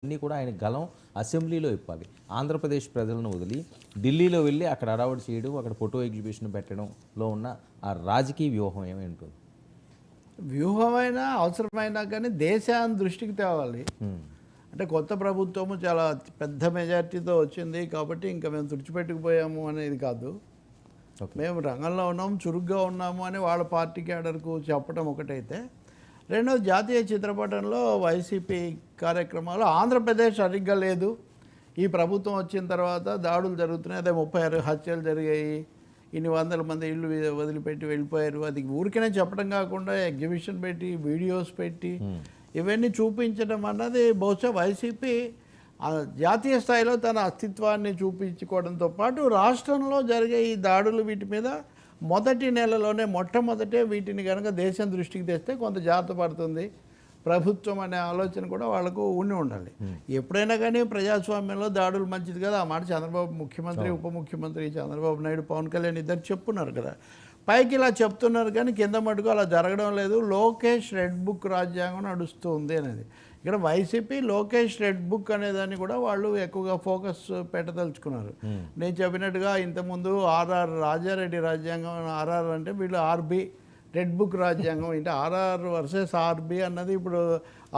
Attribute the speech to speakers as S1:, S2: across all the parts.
S1: అన్నీ కూడా ఆయన గలం అసెంబ్లీలో ఇప్పాలి. ఆంధ్రప్రదేశ్ ప్రజలను వదిలి ఢిల్లీలో వెళ్ళి అక్కడ అడావుడి చేయడం, అక్కడ ఫోటో ఎగ్జిబిషన్ పెట్టడంలో ఉన్న ఆ రాజకీయ వ్యూహం ఏమై ఉంటుంది?
S2: వ్యూహమైనా అవసరమైనా కానీ దేశాన్ని దృష్టికి తేవాలి. అంటే కొత్త ప్రభుత్వము చాలా పెద్ద మెజార్టీతో వచ్చింది కాబట్టి ఇంకా మేము తుడిచిపెట్టుకుపోయాము అనేది కాదు. మేము రంగంలో ఉన్నాము, చురుగ్గా ఉన్నాము అని వాళ్ళ పార్టీ క్యాడర్కు చెప్పడం ఒకటైతే, రెండోది జాతీయ చిత్రపటంలో వైసీపీ కార్యక్రమాలు ఆంధ్రప్రదేశ్ సరిగ్గా లేదు. ఈ ప్రభుత్వం వచ్చిన తర్వాత దాడులు జరుగుతున్నాయి, అదే 36 హత్యలు జరిగాయి, ఇన్ని వందల మంది ఇళ్ళు వదిలిపెట్టి వెళ్ళిపోయారు. అది ఊరికనే చెప్పడం కాకుండా ఎగ్జిబిషన్ పెట్టి వీడియోస్ పెట్టి ఇవన్నీ చూపించడం అన్నది బహుశా వైసీపీ జాతీయ స్థాయిలో తన అస్తిత్వాన్ని చూపించుకోవడంతో పాటు రాష్ట్రంలో జరిగే ఈ దాడులు వీటి మీద మొదటి నెలలోనే మొట్టమొదటే వీటిని కనుక దేశం దృష్టికి తెస్తే కొంత జాగ్రత్త పడుతుంది ప్రభుత్వం అనే ఆలోచన కూడా వాళ్ళకు ఉండాలి. ఎప్పుడైనా కానీ ప్రజాస్వామ్యంలో దాడులు మంచిది కదా. ఆ మాట చంద్రబాబు ముఖ్యమంత్రి, ఉప ముఖ్యమంత్రి చంద్రబాబు నాయుడు, పవన్ కళ్యాణ్ ఇద్దరు చెప్పున్నారు కదా. పైకి ఇలా చెప్తున్నారు కానీ కింద మటుకు అలా జరగడం లేదు. లోకేష్ రెడ్ బుక్ రాజ్యాంగం నడుస్తుంది అనేది. ఇక్కడ వైసీపీ లోకేష్ రెడ్ బుక్ అనేదాన్ని కూడా వాళ్ళు ఎక్కువగా ఫోకస్ పెట్టదలుచుకున్నారు. నేను చెప్పినట్టుగా ఇంతకుముందు ఆర్ఆర్ రాజారెడ్డి రాజ్యాంగం, ఆర్ఆర్ అంటే వీళ్ళు ఆర్బీ రెడ్ బుక్ రాజ్యాంగం, అంటే ఆర్ఆర్ వర్సెస్ ఆర్బీ అన్నది ఇప్పుడు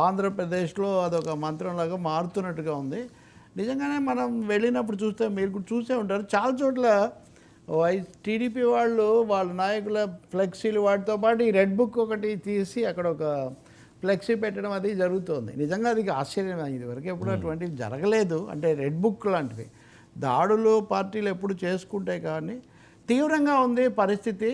S2: ఆంధ్రప్రదేశ్లో అదొక మంత్రంలాగా మారుతున్నట్టుగా ఉంది. నిజంగానే మనం వెళ్ళినప్పుడు చూస్తే, మీరు కూడా చూసే ఉంటారు, చాలా చోట్ల టీడీపీ వాళ్ళు వాళ్ళ నాయకుల ఫ్లెక్సీలు వాటితో పాటు ఈ రెడ్ బుక్ ఒకటి తీసి అక్కడ ఒక ఫ్లెక్సీ పెట్టడం అది జరుగుతుంది. నిజంగా అది ఆశ్చర్యం. ఇదివరకు ఎప్పుడు అటువంటివి జరగలేదు. అంటే రెడ్ బుక్ లాంటివి దాడులు పార్టీలు ఎప్పుడు చేసుకుంటే కానీ తీవ్రంగా ఉంది పరిస్థితి.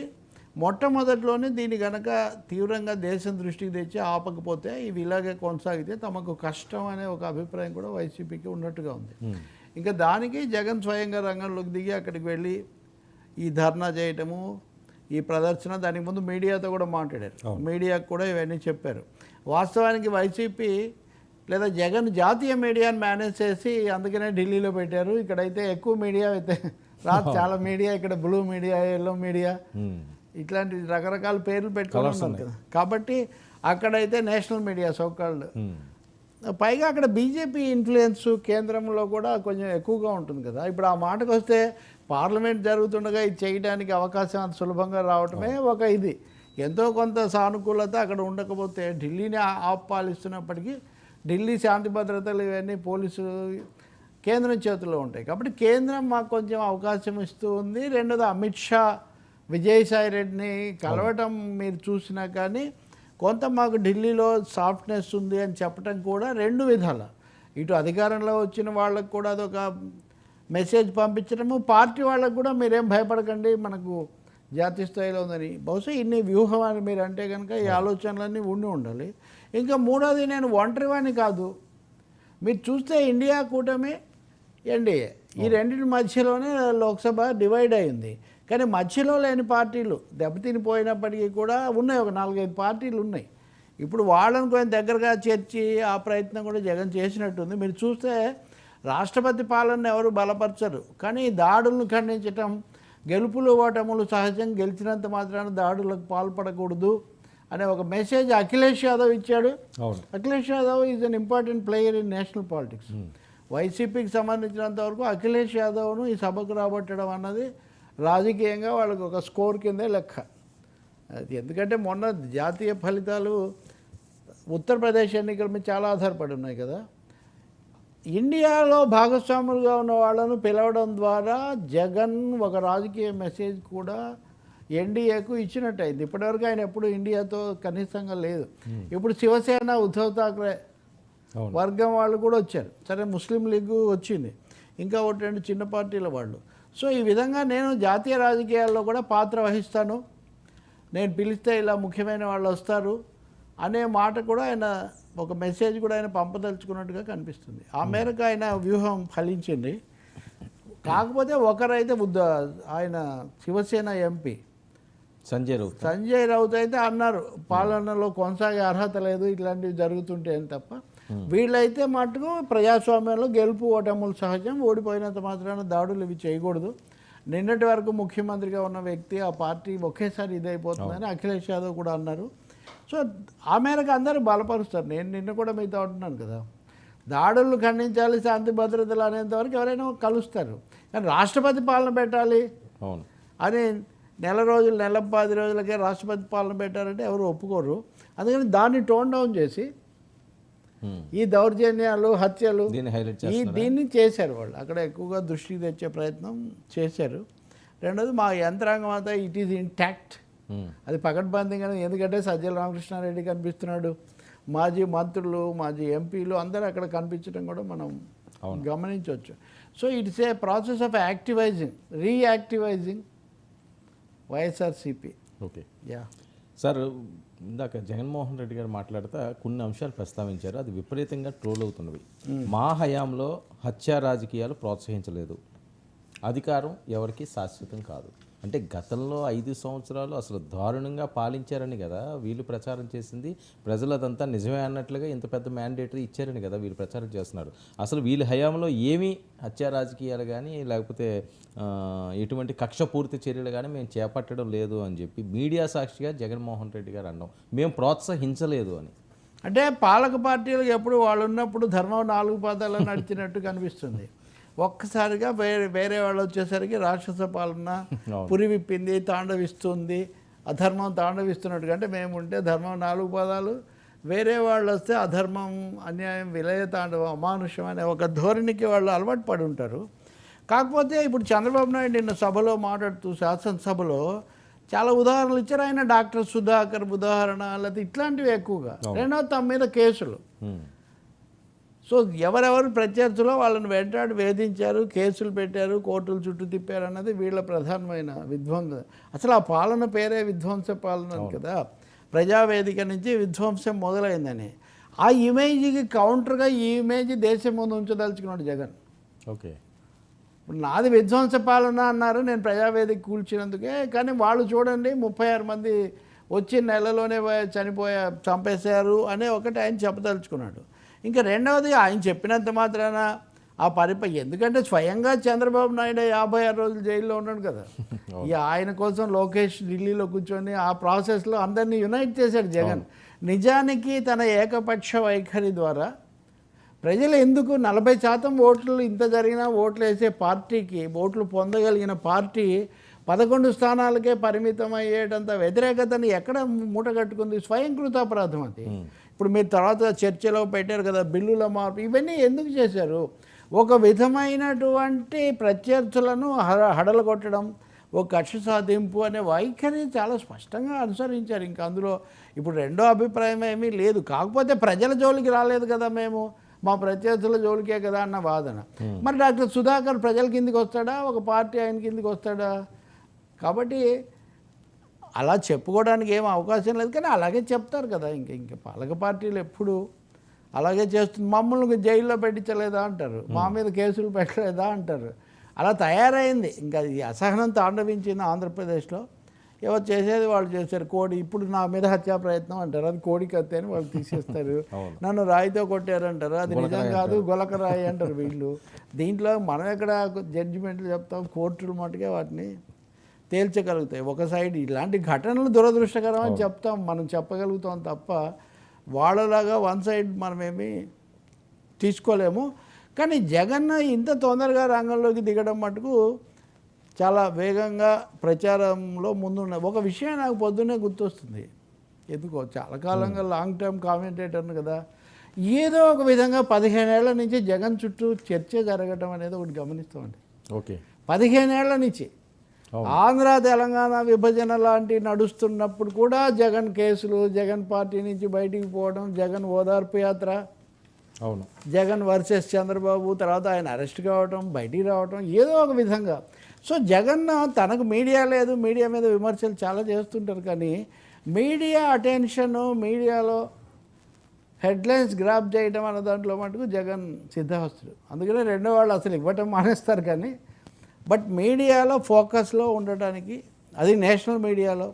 S2: మొట్టమొదట్లోనే దీన్ని కనుక తీవ్రంగా దేశం దృష్టికి తెచ్చి ఆపకపోతే ఇవి ఇలాగే కొనసాగితే తమకు కష్టం అనే ఒక అభిప్రాయం కూడా వైసీపీకి ఉన్నట్టుగా ఉంది. ఇంకా దానికి జగన్ స్వయంగా రంగంలోకి దిగి అక్కడికి వెళ్ళి ఈ ధర్నా చేయటము, ఈ ప్రదర్శన, దానికి ముందు మీడియాతో కూడా మాట్లాడారు. మీడియాకు కూడా ఇవన్నీ చెప్పారు. వాస్తవానికి వైసీపీ లేదా జగన్ జాతీయ మీడియాని మేనేజ్ చేసి అందుకనే ఢిల్లీలో పెట్టారు. ఇక్కడైతే ఎక్కువ మీడియా అయితే రాదు, చాలా మీడియా, ఇక్కడ బ్లూ మీడియా, ఎల్లో మీడియా, ఇట్లాంటి రకరకాల పేర్లు పెట్టుకుని ఉన్నారు కదా. కాబట్టి అక్కడైతే నేషనల్ మీడియా సోకాల్డ్, పైగా అక్కడ బీజేపీ ఇన్ఫ్లుయెన్స్ కేంద్రంలో కూడా కొంచెం ఎక్కువగా ఉంటుంది కదా. ఇప్పుడు ఆ మాటకు వస్తే పార్లమెంట్ జరుగుతుండగా ఇది చేయడానికి అవకాశం అంత సులభంగా రావటమే ఒక ఇది. ఎంతో కొంత సానుకూలత అక్కడ ఉండకపోతే ఢిల్లీని ఆపాలిస్తున్నప్పటికీ ఢిల్లీ శాంతి భద్రతలు ఇవన్నీ పోలీసు కేంద్రం చేతుల్లో ఉంటాయి. కాబట్టి కేంద్రం మాకు కొంచెం అవకాశం ఇస్తూ ఉంది. రెండోది అమిత్ షా విజయసాయి రెడ్డిని కలవటం మీరు చూసినా కానీ కొంత మాకు ఢిల్లీలో సాఫ్ట్నెస్ ఉంది అని చెప్పడం కూడా రెండు విధాల, ఇటు అధికారంలో వచ్చిన వాళ్ళకు కూడా అదొక మెసేజ్ పంపించడము, పార్టీ వాళ్ళకు కూడా మీరేం భయపడకండి మనకు జాతీయ స్థాయిలో ఉందని. బహుశా ఇన్ని వ్యూహం అని మీరు అంటే కనుక ఈ ఆలోచనలన్నీ ఉండాలి. ఇంకా మూడోది, నేను ఒంటరివాణి కాదు, మీరు చూస్తే ఇండియా కూటమి, ఎన్డీఏ, ఈ రెండింటి మధ్యలోనే లోక్సభ డివైడ్ అయింది. కానీ మధ్యలో లేని పార్టీలు దెబ్బతినిపోయినప్పటికీ కూడా ఉన్నాయి, ఒక 4-5 పార్టీలు ఉన్నాయి. ఇప్పుడు వాళ్ళని కొంచెం దగ్గరగా చేర్చి ఆ ప్రయత్నం కూడా జగన్ చేసినట్టుంది. మీరు చూస్తే రాష్ట్రపతి పాలన ఎవరు బలపరచరు, కానీ దాడులను ఖండించటం, గెలుపులు ఓటములు సహజం, గెలిచినంత మాత్రాన దాడులకు పాల్పడకూడదు అనే ఒక మెసేజ్ అఖిలేష్ యాదవ్ ఇచ్చాడు. Akhilesh Yadav is an important player in national politics. వైసీపీకి సంబంధించినంత వరకు అఖిలేష్ యాదవ్ను ఈ సభకు రాబట్టడం అన్నది రాజకీయంగా వాళ్ళకి ఒక స్కోర్ కిందే లెక్క. అది ఎందుకంటే మొన్న జాతీయ ఫలితాలు ఉత్తరప్రదేశ్ ఎన్నికల మీద చాలా ఆధారపడి ఉన్నాయి కదా. ఇండియాలో భాగస్వాములుగా ఉన్న వాళ్ళను పిలవడం ద్వారా జగన్ ఒక రాజకీయ మెసేజ్ కూడా ఎన్డీఏకు ఇచ్చినట్టయింది. ఇప్పటివరకు ఆయన ఎప్పుడు ఇండియాతో కనీసంగా లేదు. ఇప్పుడు శివసేన, ఉద్ధవ్ ఠాక్రే వర్గం వాళ్ళు కూడా వచ్చారు. సరే, ముస్లిం లీగ్ వచ్చింది, ఇంకా ఒకటి రెండు చిన్న పార్టీల వాళ్ళు. సో ఈ విధంగా నేను జాతీయ రాజకీయాల్లో కూడా పాత్ర వహిస్తాను, నేను పిలిస్తే ఇలా ముఖ్యమైన వాళ్ళు వస్తారు అనే మాట కూడా ఆయన ఒక మెసేజ్ కూడా ఆయన పంపదలుచుకున్నట్టుగా కనిపిస్తుంది. ఆ మేరకు ఆయన వ్యూహం ఫలించింది. కాకపోతే ఒకరైతే ఆయన శివసేన ఎంపీ సంజయ్ రౌత్ అయితే అన్నారు పాలనలో కొనసాగే అర్హత లేదు ఇట్లాంటివి జరుగుతుంటే అని తప్ప, వీళ్ళైతే మటుకు ప్రజాస్వామ్యంలో గెలుపు ఓటములు సహజం, ఓడిపోయినంత మాత్రాన దాడులు ఇవి చేయకూడదు. నిన్నటి వరకు ముఖ్యమంత్రిగా ఉన్న వ్యక్తి, ఆ పార్టీ ఒకేసారి ఇదైపోతుందని అఖిలేష్ యాదవ్ కూడా అన్నారు. సో ఆ మేరకు అందరూ బలపరుస్తారు. నేను నిన్న కూడా మీతో అంటున్నాను కదా, దాడులు ఖండించాలి, శాంతి భద్రతలు అనేంత వరకు ఎవరైనా కలుస్తారు. కానీ రాష్ట్రపతి పాలన పెట్టాలి
S1: అవును
S2: అని నెల 10 రోజులకే రాష్ట్రపతి పాలన పెట్టారంటే ఎవరు ఒప్పుకోరు. అందుకని దాన్ని టోన్ డౌన్ చేసి ఈ దౌర్జన్యాలు, హత్యలు దీన్ని చేశారు వాళ్ళు. అక్కడ ఎక్కువగా దృష్టికి తెచ్చే ప్రయత్నం చేశారు. రెండోది మా యంత్రాంగం అంతా ఇట్ ఈజ్ ఇంటాక్ట్, అది పకడ్బందీగానే. ఎందుకంటే సజ్జల రామకృష్ణారెడ్డి కనిపిస్తున్నాడు, మాజీ మంత్రులు, మాజీ ఎంపీలు అందరూ అక్కడ కనిపించడం కూడా మనం గమనించవచ్చు. So it's a process of activising, reactivising YSRCP.
S1: Okay
S2: yeah
S1: sir, ఇందాక జగన్మోహన్ రెడ్డి గారు మాట్లాడుతూ కొన్ని అంశాలు ప్రస్తావించారు, అది విపరీతంగా ట్రోల్ అవుతున్నవి. మా హయాంలో హత్యా రాజకీయాలు ప్రోత్సహించలేదు, అధికారం ఎవరికి శాశ్వతం కాదు అంటే గతంలో 5 సంవత్సరాలు అసలు దారుణంగా పాలించారని కదా వీళ్ళు ప్రచారం చేసింది. ప్రజలు అదంతా నిజమే అన్నట్లుగా ఇంత పెద్ద మ్యాండేటరీ ఇచ్చారని కదా వీళ్ళు ప్రచారం చేస్తున్నారు. అసలు వీళ్ళ హయాంలో ఏమీ హత్యా రాజకీయాలు కానీ లేకపోతే ఎటువంటి కక్షపూరిత చర్యలు కానీ మేము చేపట్టడం లేదు అని చెప్పి మీడియా సాక్షిగా జగన్మోహన్ రెడ్డి గారు అన్నాం, మేము ప్రోత్సహించలేదు అని.
S2: అంటే పాలక పార్టీలకు ఎప్పుడు వాళ్ళు ఉన్నప్పుడు ధర్మం 4 పాదాలు నడిచినట్టు కనిపిస్తుంది. ఒక్కసారిగా వేరే వాళ్ళు వచ్చేసరికి రాక్షస పాలన పురి విప్పింది, తాండవిస్తుంది, అధర్మం తాండవిస్తున్నట్టుగా. అంటే మేము ఉంటే ధర్మం 4 పాదాలు, వేరే వాళ్ళు వస్తే అధర్మం, అన్యాయం, విలయ తాండవం, అమానుషం అనే ఒక ధోరణికి వాళ్ళు అలవాటు పడి ఉంటారు. కాకపోతే ఇప్పుడు చంద్రబాబు నాయుడు నిన్న సభలో మాట్లాడుతూ శాసనసభలో చాలా ఉదాహరణలు ఇచ్చారు. ఆయన డాక్టర్ సుధాకర్ ఉదాహరణ, లేకపోతే ఇట్లాంటివి ఎక్కువగా. రెండవది తమ మీద కేసులు. సో ఎవరెవరు ప్రత్యర్థులో వాళ్ళని వెంటాడి వేధించారు, కేసులు పెట్టారు, కోర్టుల చుట్టూ తిప్పారు అన్నది వీళ్ళ ప్రధానమైన విధ్వంసం. అసలు ఆ పాలన పేరే విధ్వంస పాలన కదా. ప్రజావేదిక నుంచి విధ్వంసం మొదలైందని ఆ ఇమేజ్కి కౌంటర్గా ఈ ఇమేజ్ దేశం ముందు ఉంచదలుచుకున్నాడు జగన్.
S1: ఓకే,
S2: ఇప్పుడు నాది విధ్వంస పాలన అన్నారు, నేను ప్రజావేదిక కూల్చినందుకే. కానీ వాళ్ళు చూడండి 36 మంది వచ్చి నెలలోనే చంపేశారు అనే ఒకటి ఆయన చెప్పదలుచుకున్నాడు. ఇంకా రెండవది ఆయన చెప్పినంత మాత్రాన ఆ ఎందుకంటే స్వయంగా చంద్రబాబు నాయుడు 56 రోజులు జైల్లో ఉన్నాడు కదా. ఆయన కోసం లోకేష్ ఢిల్లీలో కూర్చొని ఆ ప్రాసెస్లో అందరినీ యునైట్ చేశాడు జగన్. నిజానికి తన ఏకపక్ష వైఖరి ద్వారా ప్రజలు ఎందుకు 40% ఓట్లు ఇంత జరిగినా ఓట్లు వేసే పార్టీకి, ఓట్లు పొందగలిగిన పార్టీ 11 స్థానాలకే పరిమితం అయ్యేటంత వ్యతిరేకతని ఎక్కడ మూటగట్టుకుంది? స్వయంకృతాపరాధం అది. ఇప్పుడు మీరు తర్వాత చర్చలో పెట్టారు కదా బిల్లుల మార్పు, ఇవన్నీ ఎందుకు చేశారు? ఒక విధమైనటువంటి ప్రత్యర్థులను హడలగొట్టడం, ఒక కక్ష సాధింపు అనే వైఖరి చాలా స్పష్టంగా అనుసరించారు. ఇంకా అందులో ఇప్పుడు రెండో అభిప్రాయం ఏమీ లేదు. కాకపోతే ప్రజల జోలికి రాలేదు కదా మేము, మా ప్రత్యర్థుల జోలికే కదా అన్న వాదన. మరి డాక్టర్ సుధాకర్ ప్రజల కిందికి వస్తాడా, ఒక పార్టీ ఆయన కిందికి వస్తాడా? కాబట్టి అలా చెప్పుకోవడానికి ఏం అవకాశం లేదు. కానీ అలాగే చెప్తారు కదా. ఇంకా పాలక పార్టీలు ఎప్పుడు అలాగే చేస్తుంది. మమ్మల్ని జైల్లో పెట్టించలేదా అంటారు, మా మీద కేసులు పెట్టలేదా అంటారు. అలా తయారైంది. ఇంకా ఈ అసహనం తాండవించింది ఆంధ్రప్రదేశ్లో. ఎవరు చేసేది వాళ్ళు చేశారు. కోడి, ఇప్పుడు నా మీద హత్యా ప్రయత్నం అంటారు, అది కోడి కత్తి అని వాళ్ళు తీసేస్తారు. నన్ను రాయితో కొట్టారంటారు, అది నిజం కాదు, గొలక రాయి అంటారు వీళ్ళు. దీంట్లో మనం ఎక్కడ జడ్జిమెంట్లు చెప్తాం, కోర్టులు మటుకే వాటిని తేల్చగలుగుతాయి. ఒక సైడ్ ఇలాంటి ఘటనలు దురదృష్టకరం అని చెప్తాం, మనం చెప్పగలుగుతాం తప్ప వాళ్ళలాగా వన్ సైడ్ మనమేమి తీసుకోలేము. కానీ జగన్ ఇంత తొందరగా రంగంలోకి దిగడం మటుకు చాలా వేగంగా ప్రచారంలో ముందున్న ఒక విషయం నాకు పొద్దున్నే గుర్తొస్తుంది. ఎందుకో చాలా కాలంగా లాంగ్ టర్మ్ కామెంటేటర్ను కదా, ఏదో ఒక విధంగా 15 ఏళ్ల నుంచి జగన్ చుట్టూ చర్చ జరగటం అనేది ఒకటి గమనిస్తామండి.
S1: ఓకే,
S2: 15 ఏళ్ల నుంచి ఆంధ్ర తెలంగాణ విభజన లాంటి నడుస్తున్నప్పుడు కూడా జగన్ కేసులు, జగన్ పార్టీ నుంచి బయటికి పోవడం, జగన్ ఓదార్పు యాత్ర,
S1: అవును,
S2: జగన్ వర్సెస్ చంద్రబాబు, తర్వాత ఆయన అరెస్ట్ కావటం, బయటికి రావటం, ఏదో ఒక విధంగా. సో జగన్ తనకు మీడియా లేదు, మీడియా మీద విమర్శలు చాలా చేస్తుంటారు. కానీ మీడియా అటెన్షను, మీడియాలో హెడ్లైన్స్ గ్రాప్ చేయడం అన్న దాంట్లో మటుకు జగన్ సిద్ధహస్తుడు. అందుకనే రెండో వాళ్ళు అసలు ఇవ్వటం మానేస్తారు. కానీ బట్ మీడియాలో ఫోకస్లో ఉండటానికి, అది నేషనల్ మీడియాలో,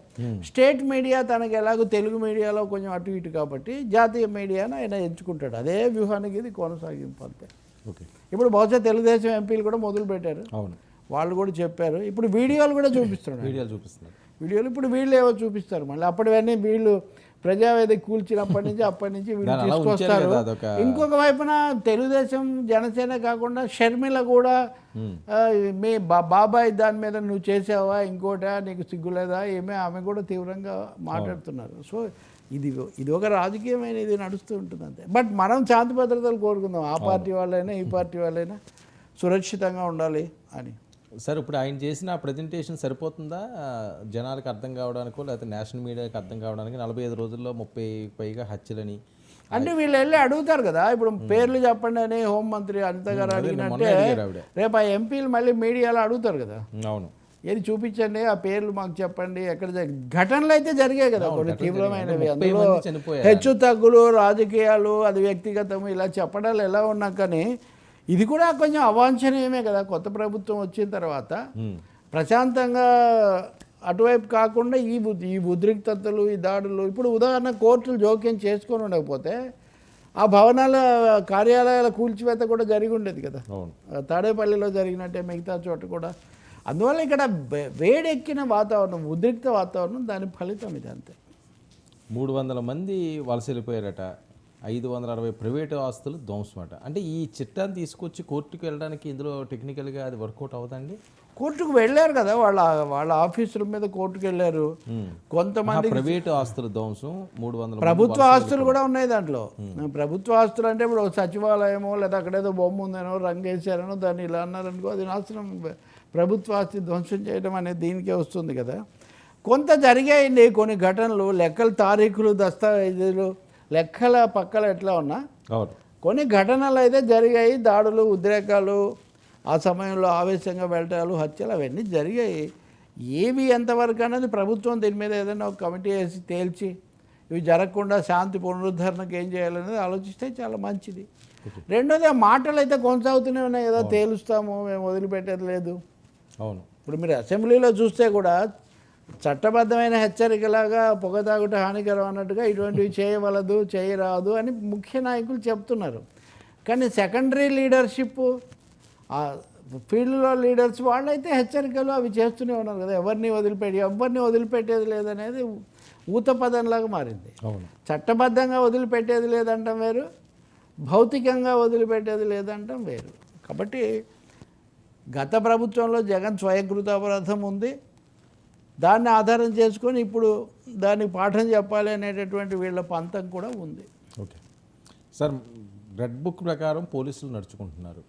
S2: స్టేట్ మీడియా తనకి ఎలాగో తెలుగు మీడియాలో కొంచెం అటు ఇటు కాబట్టి జాతీయ మీడియాను ఆయన ఎంచుకుంటాడు. అదే వ్యూహానికి ఇది కొనసాగింపు అంతే.
S1: ఓకే,
S2: ఇప్పుడు బహుశా తెలుగుదేశం ఎంపీలు కూడా మొదలు పెట్టారు,
S1: అవును,
S2: వాళ్ళు కూడా చెప్పారు. ఇప్పుడు వీడియోలు కూడా చూపిస్తున్నారు,
S1: వీడియోలు చూపిస్తున్నారు.
S2: వీడియోలు ఇప్పుడు వీళ్ళు ఏవో చూపిస్తారు మళ్ళీ. అప్పటివన్నీ వీళ్ళు ప్రజావేదిక కూల్చినప్పటి నుంచి అప్పటి నుంచి వీళ్ళు
S1: దాన్ని అలా ఉంచారు
S2: తీసుకొస్తారు.
S1: కదా, అదొక
S2: ఇంకొక వైపున తెలుగుదేశం జనసేన కాకుండా షర్మిల కూడా మీ బాబాయ్ దాని మీద నువ్వు చేసావా, ఇంకోటా, నీకు సిగ్గులేదా ఏమే, ఆమె కూడా తీవ్రంగా మాట్లాడుతున్నారు. సో ఇది ఒక రాజకీయమైన ఇది నడుస్తూ ఉంటుంది అంతే. బట్ మనం శాంతి భద్రతలు కోరుకుందాం, ఆ పార్టీ వాళ్ళైనా ఈ పార్టీ వాళ్ళైనా సురక్షితంగా ఉండాలి అని.
S1: సార్ ఇప్పుడు ఆయన చేసిన ప్రజెంటేషన్ సరిపోతుందా జనాలకు అర్థం కావడానికో లేకపోతే నేషనల్ మీడియాకి అర్థం కావడానికి? 45 రోజుల్లో 30 పైగా హత్యలని
S2: అంటే వీళ్ళు వెళ్ళి అడుగుతారు కదా, ఇప్పుడు పేర్లు చెప్పండి అని హోంమంత్రి అనిత గారు అడిగినట్టే రేపు ఆ ఎంపీలు మళ్ళీ మీడియాలో అడుగుతారు కదా,
S1: అవును
S2: ఏది చూపించండి, ఆ పేర్లు మాకు చెప్పండి, ఎక్కడ ఘటనలు అయితే జరిగాయి కదా కొన్ని తీవ్రమైనవి, అందులో హెచ్చు తగ్గులు, రాజకీయాలు, అది వ్యక్తిగతం, ఇలా చెప్పడాలు ఎలా ఉన్నా కానీ ఇది కూడా కొంచెం అవాంఛనీయమే కదా. కొత్త ప్రభుత్వం వచ్చిన తర్వాత ప్రశాంతంగా అటువైపు కాకుండా ఈ ఉద్రిక్తతలు, ఈ దాడులు, ఇప్పుడు ఉదాహరణ కోర్టులు జోక్యం చేసుకొని ఉండకపోతే ఆ భవనాల కార్యాలయాల కూల్చివేత కూడా జరిగి ఉండేది కదా, తాడేపల్లిలో జరిగినట్టే మిగతా చోట కూడా. అందువల్ల ఇక్కడ వేడెక్కిన వాతావరణం, ఉద్రిక్త వాతావరణం, దాని ఫలితం ఇది అంతే.
S1: 300 మంది వలస వెళ్ళిపోయారట, 560 ప్రైవేటు ఆస్తులు ధ్వంసమట. అంటే ఈ చట్టాన్ని తీసుకొచ్చి కోర్టుకు వెళ్ళడానికి ఇందులో టెక్నికల్గా అది వర్కౌట్ అవుతుందండి?
S2: కోర్టుకు వెళ్ళారు కదా, వాళ్ళ ఆఫీసుల మీద కోర్టుకు వెళ్ళారు. కొంతమంది
S1: ప్రైవేటు ఆస్తుల ధ్వంసం 300,
S2: ప్రభుత్వ ఆస్తులు కూడా ఉన్నాయి దాంట్లో. ప్రభుత్వ ఆస్తులు అంటే ఇప్పుడు సచివాలయమో లేదా అక్కడేదో బొమ్మ ఉందనో రంగు వేసారనో దాన్ని ఇలా అన్నారనుకో, అది నాశనం. ప్రభుత్వ ఆస్తి ధ్వంసం చేయడం అనేది దీనికే వస్తుంది కదా. కొంత జరిగాయండి కొన్ని ఘటనలు, లెక్కలు, తారీఖులు, దస్తావేజీలు, లెక్కల పక్కల ఎట్లా ఉన్నా కొన్ని ఘటనలు అయితే జరిగాయి. దాడులు, ఉద్రేకాలు, ఆ సమయంలో ఆవేశంగా వెళ్ళటాలు, హత్యలు, అవన్నీ జరిగాయి. ఏవి ఎంతవరకు అనేది ప్రభుత్వం దీని మీద ఏదైనా ఒక కమిటీ వేసి తేల్చి ఇవి జరగకుండా శాంతి పునరుద్ధరణకు ఏం చేయాలనేది ఆలోచిస్తే చాలా మంచిది. రెండోది, ఆ మాటలు అయితే కొనసాగుతూనే ఉన్నాయి కదా, తేలుస్తాము, మేము వదిలిపెట్టేది లేదు.
S1: అవును,
S2: ఇప్పుడు మీరు అసెంబ్లీలో చూస్తే కూడా చట్టబద్ధమైన హెచ్చరికలాగా పొగ తాగుట హానికరం అన్నట్టుగా ఇటువంటివి చేయవలదు, చేయరాదు అని ముఖ్య నాయకులు చెప్తున్నారు. కానీ సెకండరీ లీడర్షిప్, ఆ ఫీల్డ్లో లీడర్స్ వాళ్ళైతే హెచ్చరికలు అవి చేస్తూనే ఉన్నారు కదా. ఎవరిని వదిలిపెట్టేది లేదనేది ఊతపదంలాగా మారింది. చట్టబద్ధంగా వదిలిపెట్టేది లేదంటాం వేరు, భౌతికంగా వదిలిపెట్టేది లేదంటాం వేరు. కాబట్టి గత ప్రభుత్వంలో జగన్ స్వయంకృత అపరాధం ఉంది, దాన్ని ఆధారం చేసుకొని ఇప్పుడు దానికి పాఠం చెప్పాలి అనేటటువంటి వీళ్ళ పంతం కూడా ఉంది.
S1: ఓకే సార్, రెడ్ బుక్ ప్రకారం పోలీసులు నడుచుకుంటున్నారు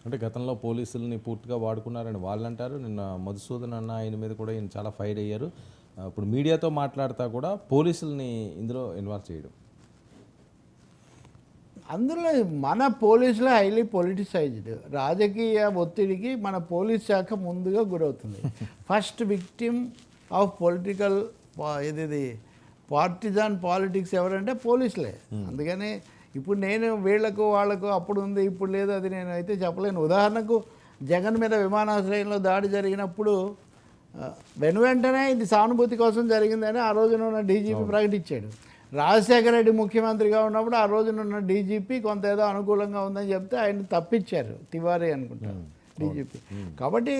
S1: అంటే గతంలో పోలీసులని పూర్తిగా వాడుకున్నారని వాళ్ళు అంటారు. నిన్న మధుసూదన్ అన్న ఆయన మీద కూడా ఈయన చాలా ఫైర్ అయ్యారు. ఇప్పుడు మీడియాతో మాట్లాడుతూ కూడా పోలీసుల్ని ఇందులో ఇన్వాల్వ్ చేయడం,
S2: అందులో మన పోలీసులు హైలీ పొలిటిసైజ్డ్. రాజకీయ ఒత్తిడికి మన పోలీస్ శాఖ ముందుగా గురవుతుంది. ఫస్ట్ విక్టిమ్ ఆఫ్ పొలిటికల్ ఇది పార్టిజాన్ పాలిటిక్స్ ఎవరంటే పోలీసులే. అందుకని ఇప్పుడు నేను వీళ్లకు వాళ్ళకు అప్పుడు ఉంది ఇప్పుడు లేదు అది నేను అయితే చెప్పలేను. ఉదాహరణకు జగన్ మీద విమానాశ్రయంలో దాడి జరిగినప్పుడు వెంటనే ఇది సానుభూతి కోసం జరిగిందని ఆ రోజున ఉన్న డీజీపీ ప్రకటించాడు. రాజశేఖర రెడ్డి ముఖ్యమంత్రిగా ఉన్నప్పుడు ఆ రోజునున్న డీజీపీ కొంత ఏదో అనుకూలంగా ఉందని చెప్తే ఆయన తప్పించారు, తివారీ అనుకుంటారు డీజీపీ. కాబట్టి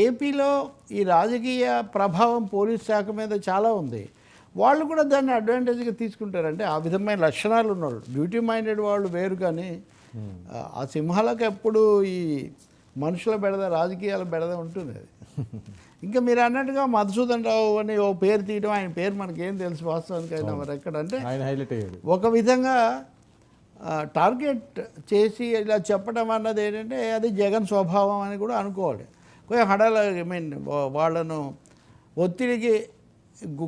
S2: ఏపీలో ఈ రాజకీయ ప్రభావం పోలీస్ శాఖ మీద చాలా ఉంది. వాళ్ళు కూడా దాన్ని అడ్వాంటేజ్గా తీసుకుంటారు. అంటే ఆ విధమైన లక్షణాలు ఉన్నవాళ్ళు, డ్యూటీ మైండెడ్ వాళ్ళు వేరు. కానీ ఆ సింహాలకు ఎప్పుడు ఈ మనుషుల బెడద, రాజకీయాల బెడద ఉంటుంది. అది ఇంకా మీరు అన్నట్టుగా మధుసూదన్ రావు అని ఓ పేరు తీయడం, ఆయన పేరు మనకేం తెలుసు వాస్తవానికి, అయినా మరి ఎక్కడంటే ఒక విధంగా టార్గెట్ చేసి ఇలా చెప్పడం అన్నది ఏంటంటే అది జగన్ స్వభావం అని కూడా అనుకోవాలి. కొంచెం వాళ్ళను ఒత్తిడికి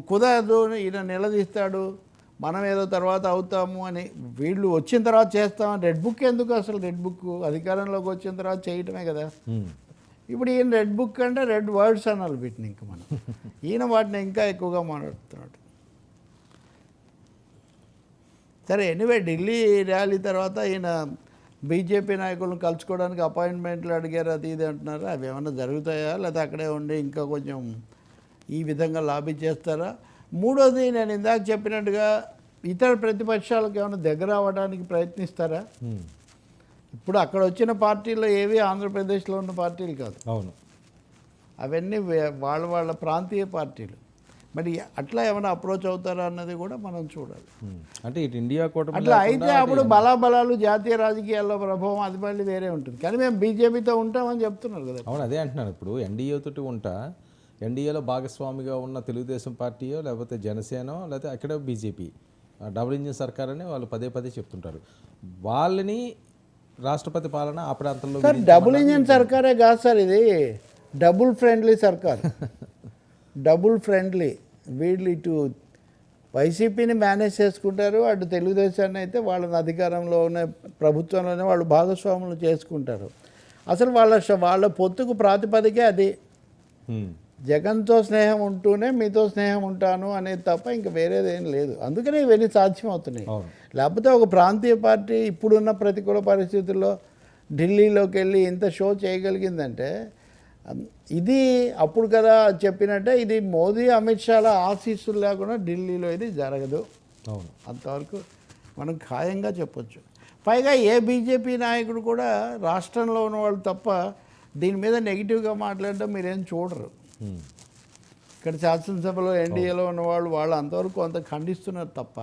S2: కుదరదు, ఈయన నిలదీస్తాడు, మనం ఏదో తర్వాత అవుతాము అని, వీళ్ళు వచ్చిన తర్వాత చేస్తామని. రెడ్ బుక్ ఎందుకు అసలు? రెడ్ బుక్ అధికారంలోకి వచ్చిన తర్వాత చేయటమే కదా. ఇప్పుడు ఈయన రెడ్ బుక్ అంటే రెడ్ వర్డ్స్ అనాలి వీటిని. ఇంకా మనం ఈయన వాటిని ఇంకా ఎక్కువగా మాట్లాడుతున్నాడు. సరే, ఎనీవే ఢిల్లీ ర్యాలీ తర్వాత ఈయన బీజేపీ నాయకులను కలుసుకోవడానికి అపాయింట్మెంట్లు అడిగారు, అది ఇది అంటున్నారు. అవి ఏమన్నా జరుగుతాయా, లేదా అక్కడే ఉండి ఇంకా కొంచెం ఈ విధంగా లాబీ చేస్తారా? మూడోది, నేను ఇందాక చెప్పినట్టుగా ఇతర ప్రతిపక్షాలకు ఏమైనా దగ్గర అవ్వడానికి ప్రయత్నిస్తారా? ఇప్పుడు అక్కడ వచ్చిన పార్టీలు ఏవి ఆంధ్రప్రదేశ్లో ఉన్న పార్టీలు కాదు.
S1: అవును,
S2: అవన్నీ వాళ్ళ ప్రాంతీయ పార్టీలు. మరి అట్లా ఏమైనా అప్రోచ్ అవుతారా అన్నది కూడా మనం చూడాలి.
S1: అంటే ఇటు ఇండియా కూటమి
S2: అట్లా అయితే అప్పుడు బలాబలాలు జాతీయ రాజకీయాల్లో ప్రభావం అది మళ్ళీ వేరే ఉంటుంది. కానీ మేము బీజేపీతో ఉంటామని చెప్తున్నారు కదా.
S1: అవును, అదే అంటున్నాను. ఇప్పుడు ఎన్డీఏ తోటి ఉంటా, ఎన్డీఏలో భాగస్వామిగా ఉన్న తెలుగుదేశం పార్టీయో లేకపోతే జనసేనో లేకపోతే అక్కడ బీజేపీ డబుల్ ఇంజిన్ సర్కార్ అని వాళ్ళు పదే పదే చెప్తుంటారు. వాళ్ళని రాష్ట్రపతి పాలన ఆ ప్రాంతంలో
S2: సార్ డబుల్ ఇంజిన్ సర్కారే కాదు సార్, ఇది డబుల్ ఫ్రెండ్లీ సర్కార్. Double friendly. వీళ్ళు ఇటు వైసీపీని మేనేజ్ చేసుకుంటారు, అటు తెలుగుదేశాన్ని అయితే వాళ్ళని అధికారంలో ఉన్న ప్రభుత్వంలోనే వాళ్ళు భాగస్వాములు చేసుకుంటారు. అసలు వాళ్ళ పొత్తుకు ప్రాతిపదికే అది. జగన్తో స్నేహం ఉంటూనే మీతో స్నేహం ఉంటాను అనేది తప్ప ఇంకా వేరేది ఏం లేదు. అందుకనే ఇవన్నీ సాధ్యం అవుతున్నాయి. లేకపోతే ఒక ప్రాంతీయ పార్టీ ఇప్పుడున్న ప్రతికూల పరిస్థితుల్లో ఢిల్లీలోకి వెళ్ళి ఇంత షో చేయగలిగిందంటే ఇది అప్పుడు కదా చెప్పినట్టే ఇది మోదీ అమిత్ షాల ఆశీస్సులు లేకుండా ఢిల్లీలో ఇది జరగదు. అంతవరకు మనం ఖాయంగా చెప్పొచ్చు. పైగా ఏ బీజేపీ నాయకుడు కూడా రాష్ట్రంలో ఉన్నవాళ్ళు తప్ప దీని మీద నెగిటివ్గా మాట్లాడడం మీరేం చూడరు. ఇక్కడ శాసనసభలో ఎన్డీఏలో ఉన్నవాళ్ళు వాళ్ళు అంతవరకు అంత ఖండిస్తున్నారు తప్ప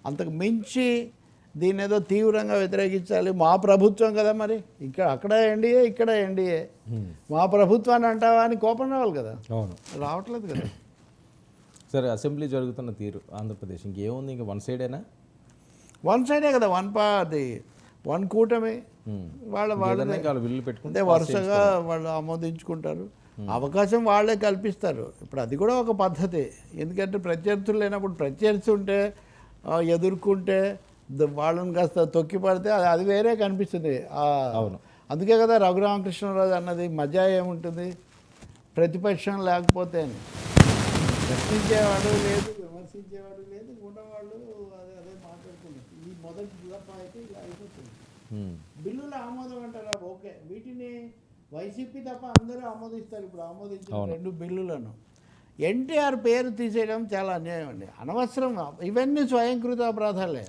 S2: అంతకు మించి దీన్ని ఏదో తీవ్రంగా వ్యతిరేకించాలి. మా ప్రభుత్వం కదా మరి, ఇక్కడ అక్కడ ఎన్డీఏ ఇక్కడ ఎన్డీఏ, మా ప్రభుత్వాన్ని అంటావా అని కోపం రావాలి కదా. రావట్లేదు కదా.
S1: సరే, అసెంబ్లీ జరుగుతున్న తీరు ఆంధ్రప్రదేశ్ ఇంకేముంది, ఇంకా వన్ సైడేనా?
S2: వన్ సైడే కదా, వన్ కూటమి. వాళ్ళ
S1: బిల్లు పెట్టుకుంటే
S2: వరుసగా వాళ్ళు ఆమోదించుకుంటారు. అవకాశం వాళ్ళే కల్పిస్తారు. ఇప్పుడు అది కూడా ఒక పద్ధతి. ఎందుకంటే ప్రత్యర్థులు లేనప్పుడు ప్రత్యర్థి ఉంటే ఎదుర్కొంటే వాళ్ళని కాస్త తొక్కి పడితే అది వేరే కనిపిస్తుంది. అందుకే కదా రఘురామకృష్ణరాజు అన్నది మజా ఏముంటుంది ప్రతిపక్షం లేకపోతే అని. ప్రశ్నించేవాడు లేదు, విమర్శించేవాడు లేదు, ఉన్నవాళ్ళు అదే మాట్లాడుతున్నారు. ఈ మొదటి అయితే ఇలా అయిపోతుంది. బిల్లులు ఆమోదం అంటారా, ఓకే, వీటిని వైసీపీ తప్ప అందరూ ఆమోదిస్తారు. ఇప్పుడు ఆమోదించిన 2 బిల్లులను ఎన్టీఆర్ పేరు తీసేయడం చాలా అన్యాయం అండి, అనవసరం. ఇవన్నీ స్వయంకృత అపరాధాలే.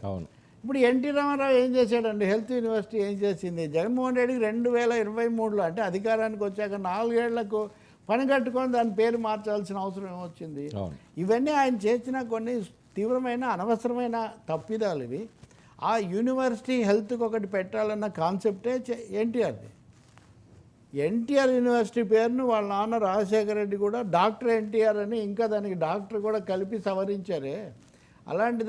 S2: ఇప్పుడు ఎన్టీ రామారావు ఏం చేశాడండి, హెల్త్ యూనివర్సిటీ ఏం చేసింది? జగన్మోహన్ రెడ్డికి 2023లో అంటే అధికారానికి వచ్చాక 4 ఏళ్లకు పని కట్టుకొని దాని పేరు మార్చాల్సిన అవసరం ఏమొచ్చింది? ఇవన్నీ ఆయన చేసిన కొన్ని తీవ్రమైన అనవసరమైన తప్పిదాలు ఇవి. ఆ యూనివర్సిటీ హెల్త్కి ఒకటి పెట్టాలన్న కాన్సెప్టే ఎన్టీఆర్ది. ఎన్టీఆర్ యూనివర్సిటీ పేరును వాళ్ళ నాన్న రాజశేఖర రెడ్డి కూడా డాక్టర్ ఎన్టీఆర్ అని ఇంకా దానికి డాక్టర్ కూడా కలిపి సవరించారే. అలాంటి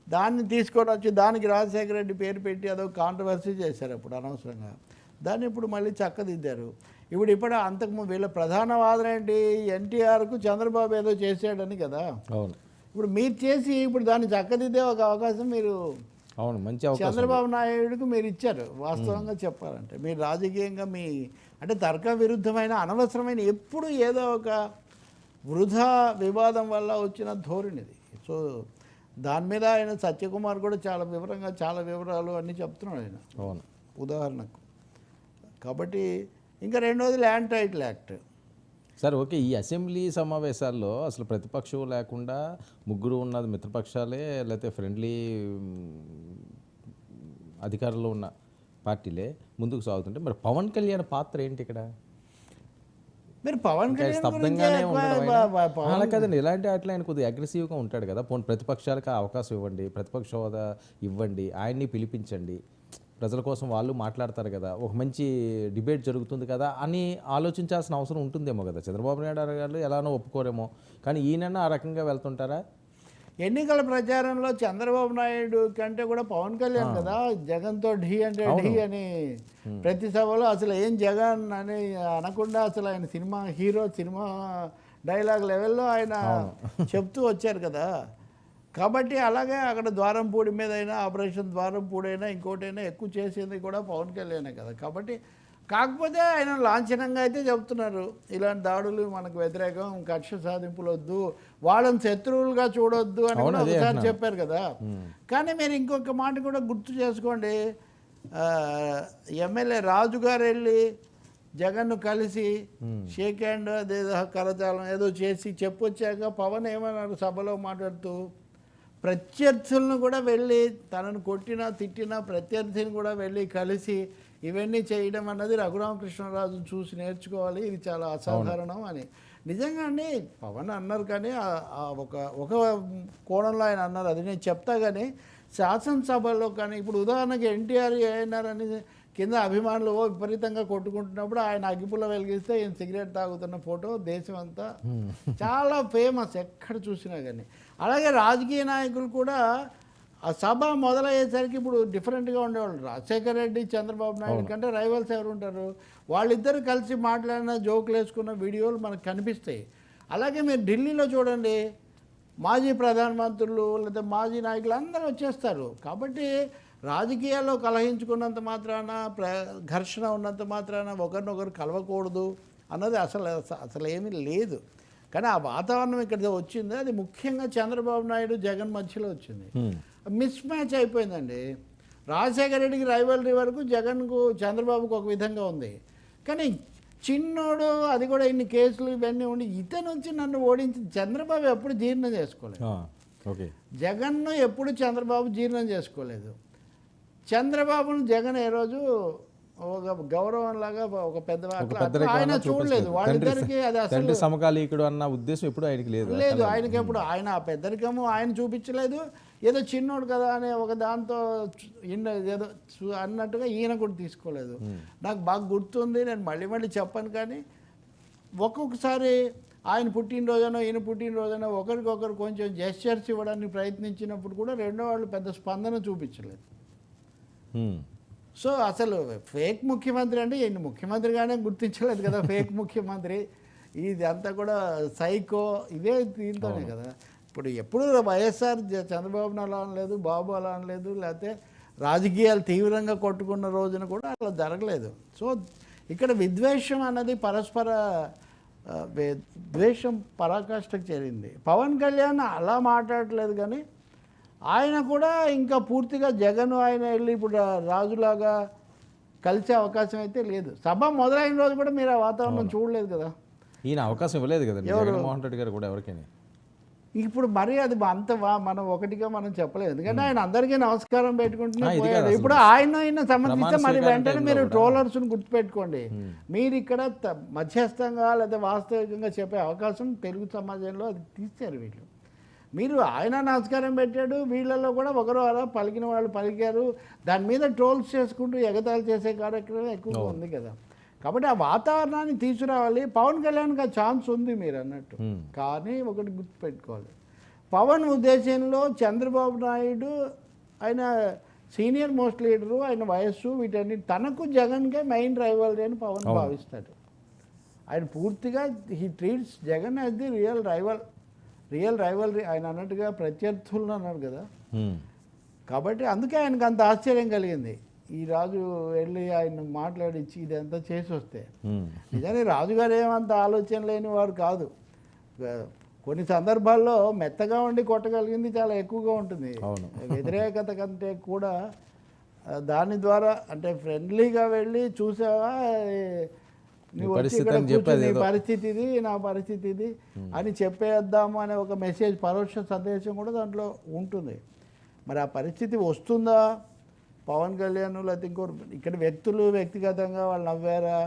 S2: దాన్ని తీసుకొని వచ్చి దానికి రాజశేఖర రెడ్డి పేరు పెట్టి అదొక కాంట్రవర్సీ చేశారు అప్పుడు అనవసరంగా. దాన్ని ఇప్పుడు మళ్ళీ చక్కదిద్దారు. ఇప్పుడు అంతకుముందు వీళ్ళ ప్రధాన వాదన ఏంటి, ఎన్టీఆర్కు చంద్రబాబు ఏదో చేశాడని కదా. ఇప్పుడు మీరు చేసి ఇప్పుడు దాన్ని చక్కదిద్దే ఒక అవకాశం మీరు
S1: మంచి
S2: చంద్రబాబు నాయుడుకు మీరు ఇచ్చారు. వాస్తవంగా చెప్పాలంటే మీరు రాజకీయంగా అంటే తర్క విరుద్ధమైన అనవసరమైన ఎప్పుడు ఏదో ఒక వృధా వివాదం వల్ల వచ్చిన ధోరణిది. సో దాని మీద ఆయన సత్యకుమార్ కూడా చాలా వివరాలు అన్నీ చెప్తున్నాడు ఆయన ఉదాహరణకు. కాబట్టి ఇంకా రెండోది land title act.
S1: Sir okay, ఈ అసెంబ్లీ సమావేశాల్లో అసలు ప్రతిపక్షం లేకుండా ముగ్గురు ఉన్నది మిత్రపక్షాలే లేకపోతే ఫ్రెండ్లీ అధికారంలో ఉన్న పార్టీలే ముందుకు సాగుతుంటే మరి పవన్ కళ్యాణ్ పాత్ర ఏంటి ఇక్కడ?
S2: మీరు పవన్ కళ్యాణ్
S1: స్తబ్దంగానే అలా కదండి, ఇలాంటి అట్లా ఆయన కొద్దిగా అగ్రెసివ్గా ఉంటాడు కదా. పోనీ ప్రతిపక్షాలకు అవకాశం ఇవ్వండి, ప్రతిపక్ష హోదా ఇవ్వండి, ఆయన్ని పిలిపించండి, ప్రజల కోసం వాళ్ళు మాట్లాడతారు కదా, ఒక మంచి డిబేట్ జరుగుతుంది కదా అని ఆలోచించాల్సిన అవసరం ఉంటుందేమో కదా. చంద్రబాబు నాయుడు గారు ఎలానో ఒప్పుకోరేమో, కానీ ఈయనన్నా ఆ రకంగా వెళ్తుంటారా?
S2: ఎన్నికల ప్రచారంలో చంద్రబాబు నాయుడు కంటే కూడా పవన్ కళ్యాణ్ కదా జగన్తో ఢీ అంటే ఢీ అని ప్రతి సభలో అసలు ఏం జగన్ అని అనకుండా అసలు ఆయన సినిమా డైలాగ్ లెవెల్లో ఆయన చెప్తూ వచ్చారు కదా. కాబట్టి అలాగే అక్కడ ద్వారంపూడి మీద అయినా ఆపరేషన్ ద్వారంపూడైనా ఇంకోటైనా ఎక్కువ చేసేది కూడా పవన్ కళ్యాణే కదా. కాబట్టి కాకపోతే ఆయన లాంఛనంగా అయితే చెప్తున్నారు ఇలాంటి దాడులు మనకు వ్యతిరేకం, కక్ష సాధింపులు వద్దు, వాళ్ళని శత్రువులుగా చూడొద్దు అని కూడా ఒకసారి చెప్పారు కదా. కానీ మీరు ఇంకొక మాట కూడా గుర్తు చేసుకోండి, ఎమ్మెల్యే రాజు గారు వెళ్ళి జగన్ను కలిసి షేక్ హ్యాండ్ అదేదో కరచాలం ఏదో చేసి చెప్పొచ్చాక పవన్ ఏమన్నారు సభలో మాట్లాడుతూ, ప్రత్యర్థులను కూడా వెళ్ళి తనను కొట్టినా తిట్టినా ప్రత్యర్థిని కూడా వెళ్ళి కలిసి ఇవన్నీ చేయడం అన్నది రఘురామకృష్ణరాజును చూసి నేర్చుకోవాలి, ఇది చాలా అసాధారణం అని. నిజంగానే పవన్ అన్నారు కానీ ఒక కోణంలో ఆయన అన్నారు, అది నేను చెప్తా. కానీ శాసనసభలో కానీ ఇప్పుడు ఉదాహరణకి ఎన్టీఆర్ ఏనారని కింద అభిమానులు విపరీతంగా కొట్టుకుంటున్నప్పుడు ఆయన అగ్గిపుల్ల వెలిగిస్తే ఈయన సిగరెట్ తాగుతున్న ఫోటో దేశం అంతా చాలా ఫేమస్ ఎక్కడ చూసినా కానీ. అలాగే రాజకీయ నాయకులు కూడా ఆ సభ మొదలయ్యేసరికి ఇప్పుడు డిఫరెంట్గా ఉండేవాళ్ళు. రాజశేఖర రెడ్డి, చంద్రబాబు నాయుడు కంటే రైవల్స్ ఎవరు ఉంటారు? వాళ్ళిద్దరు కలిసి మాట్లాడిన, జోకులు వేసుకున్న వీడియోలు మనకు కనిపిస్తాయి. అలాగే మీరు ఢిల్లీలో చూడండి, మాజీ ప్రధానమంత్రులు లేదా మాజీ నాయకులు అందరూ వచ్చేస్తారు. కాబట్టి రాజకీయాల్లో కలహించుకున్నంత మాత్రాన, ఘర్షణ ఉన్నంత మాత్రాన ఒకరినొకరు కలవకూడదు అన్నది అసలు ఏమీ లేదు. కానీ ఆ వాతావరణం ఇక్కడ వచ్చింది, అది ముఖ్యంగా చంద్రబాబు నాయుడు, జగన్ మధ్యలో వచ్చింది. మిస్ మ్యాచ్ అయిపోయిందండి. రాజశేఖర రెడ్డికి రైవల్రీ వరకు, జగన్కు చంద్రబాబుకు ఒక విధంగా ఉంది. కానీ చిన్నోడు, అది కూడా ఇన్ని కేసులు ఇవన్నీ ఉండి ఇతను వచ్చి నన్ను ఓడించి చంద్రబాబు ఎప్పుడు జీర్ణం చేసుకోలేదు. జగన్ను ఎప్పుడు చంద్రబాబు జీర్ణం చేసుకోలేదు. చంద్రబాబును జగన్ ఏ రోజు ఒక గౌరవం లాగా ఒక పెద్ద ఆయన చూడలేదు. వాళ్ళిద్దరికి అది అసలు
S1: సమకాలీకుడు అన్న ఉద్దేశం ఎప్పుడు ఆయనకి లేదు.
S2: ఆయనకి ఎప్పుడు ఆయన ఆ పెద్దరికము ఆయన చూపించలేదు. ఏదో చిన్నోడు కదా అనే ఒక దాంతో ఏదో అన్నట్టుగా ఈయన కూడా తీసుకోలేదు. నాకు బాగా గుర్తుంది, నేను మళ్ళీ చెప్పాను. కానీ ఒక్కొక్కసారి ఆయన పుట్టినరోజునో ఈయన పుట్టినరోజునో ఒకరికొకరు కొంచెం జెస్చర్స్ ఇవ్వడానికి ప్రయత్నించినప్పుడు కూడా రెండో వాళ్ళు పెద్ద స్పందన చూపించలేదు. సో అసలు ఫేక్ ముఖ్యమంత్రి అంటే ఈయన ముఖ్యమంత్రిగానే గుర్తించలేదు కదా. ఫేక్ ముఖ్యమంత్రి ఇది అంతా కూడా సైకో, ఇదే దీంతోనే కదా. ఇప్పుడు ఎప్పుడు వైఎస్ఆర్ చంద్రబాబును అలా అనలేదు, బాబు అలా అనలేదు, లేకపోతే రాజకీయాలు తీవ్రంగా కొట్టుకున్న రోజున కూడా అలా జరగలేదు. సో ఇక్కడ విద్వేషం అన్నది పరస్పర ద్వేషం పరాకాష్ఠకు చేరింది. పవన్ కళ్యాణ్ అలా మాట్లాడట్లేదు, కానీ ఆయన కూడా ఇంకా పూర్తిగా జగన్ ఆయన వెళ్ళి ఇప్పుడు రాజులాగా కలిసే అవకాశం అయితే లేదు. సభ మొదలైన రోజు కూడా మీరు ఆ వాతావరణం చూడలేదు కదా.
S1: ఈయన అవకాశం ఇవ్వలేదు కదా జగన్మోహన్ రెడ్డి గారు కూడా ఎవరికైనా.
S2: ఇప్పుడు మరి అది అంత మనం ఒకటిగా మనం చెప్పలేదు, ఎందుకంటే ఆయన అందరికీ నమస్కారం పెట్టుకుంటూనే పోయాడు. ఇప్పుడు ఆయన సంబంధించి మరి వెంటనే మీరు ట్రోలర్స్ని గుర్తుపెట్టుకోండి. మీరు ఇక్కడ మధ్యస్థంగా లేదా వాస్తవికంగా చెప్పే అవకాశం తెలుగు సమాజంలో అది తీశారు వీళ్ళు. మీరు ఆయన నమస్కారం పెట్టాడు, వీళ్ళల్లో కూడా ఒకరు అలా పలికిన వాళ్ళు పలికారు. దాని మీద ట్రోల్స్ చేసుకుంటూ ఎగతాళి చేసే కార్యక్రమం ఎక్కువగా ఉంది కదా. కాబట్టి ఆ వాతావరణాన్ని తీసుకురావాలి. పవన్ కళ్యాణ్కి ఆ ఛాన్స్ ఉంది మీరు అన్నట్టు. కానీ ఒకటి గుర్తుపెట్టుకోవాలి, పవన్ ఉద్దేశంలో చంద్రబాబు నాయుడు ఆయన సీనియర్ మోస్ట్ లీడరు, ఆయన వయస్సు, వీటన్ని తనకు జగన్కే మెయిన్ రైవల్రీ అని పవన్ భావిస్తాడు. ఆయన పూర్తిగా he treats Jagan as the real rivalry. ఆయన అన్నట్టుగా ప్రత్యర్థులను అన్నాడు కదా. కాబట్టి అందుకే ఆయనకు అంత ఆశ్చర్యం కలిగింది. ఈ రాజు వెళ్ళి ఆయన మాట్లాడించి ఇదంతా చేసి వస్తే, నిజానికి రాజుగారు ఏమంత ఆలోచన లేని వారు కాదు. కొన్ని సందర్భాల్లో మెత్తగా ఉండి కొట్టగలిగింది చాలా ఎక్కువగా ఉంటుంది. వ్యతిరేకత కంటే కూడా దాని ద్వారా, అంటే ఫ్రెండ్లీగా వెళ్ళి చూసావా నీ పరిస్థితి ఇది, నా పరిస్థితి ఇది అని చెప్పేద్దాము అనే ఒక మెసేజ్, పరోక్ష సందేశం కూడా దాంట్లో ఉంటుంది. మరి ఆ పరిస్థితి వస్తుందా? పవన్ కళ్యాణ్ లేకపోతే ఇంకోరు ఇక్కడ వ్యక్తులు వ్యక్తిగతంగా వాళ్ళు నవ్వారా,